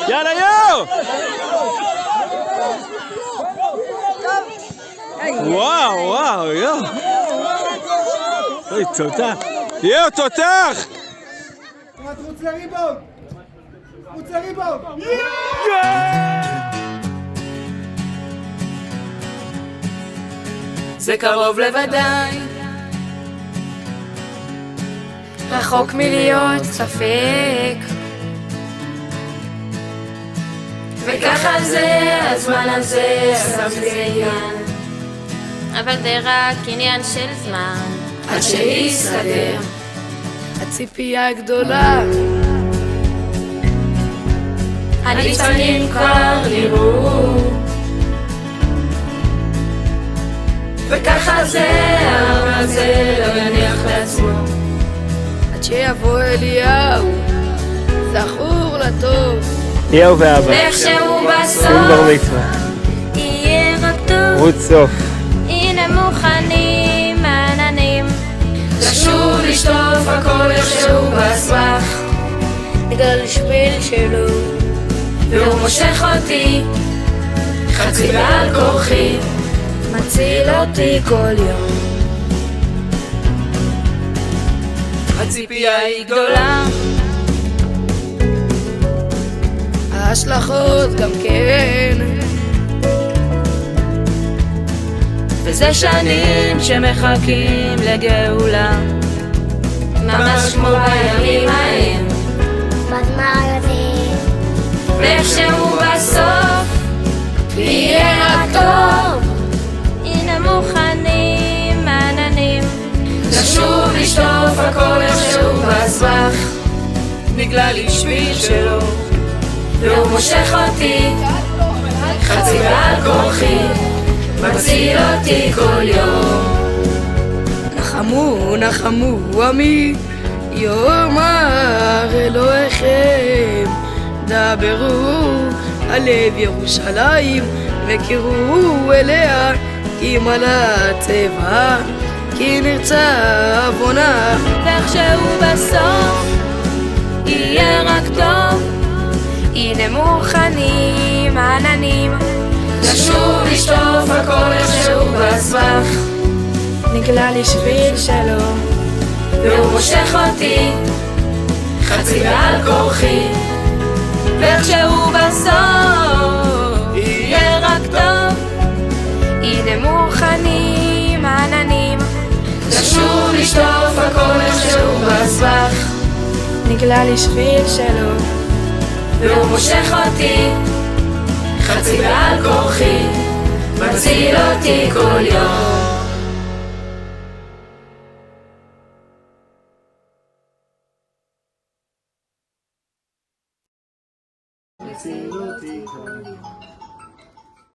יאללה יואו! וואו וואו יואו! אוי תותח! יואו תותח! רוץ לריבאונד! רוץ לריבאונד! זה קרוב לוודאי, רחוק מלהיות ספק, וככה זה, הזמן הזה, סתם זה עניין, אבל זה רק עניין של זמן עד שיסתדר. הציפייה גדולה, הניצנים כבר נראו, וככה זה, אבל זה לא יניח לעצמו עד שיבוא אליהו, זכור לטוב. אליהו ואבא. ואיכשהו בסוף בר מצווה. יהיה רק טוב. רות סוף. הנה מוכנים העננים לשוב לשטוף הכל איכשהו בסבך, בגלל שביל שלו והוא מושך אותי חצי בעל כורחי, מציל אותי כל יום. הציפייה היא גדולה, ההשלכות גם כן, וזה שנים שמחכים לגאולה, ממש כמו בימים ההם, בזמן הזה ואיכשהו בסוף יהיה רק טוב. הנה מוכנים העננים לשוב לשטוף הכל איכשהו בסבך, נגלה לי שביל שלו והוא מושך אותי חצי בעל כורחי, מציל אותי כל יום. נחמו נחמו עמי יאמר אלוהיכם, דברו על לב ירושלים וקראו אליה, כי מלא צבע, כי נרצה עוונה, ואיכשהו בסוף יהיה רק טוב. הנה מוכנים העננים לשוב לשטוף הכל איכשהו בסבך, נגלה לי שביל שלו והוא מושך אותי חצי בעל כורחי, ואיכשהו בסוף יהיה רק טוב. הנה מוכנים העננים לשוב לשטוף הכל איכשהו בסבך, נגלה לי שביל שלו והוא מושך אותי חצי בעל כורחי, מציל אותי כל יום. מציל אותי כל יום.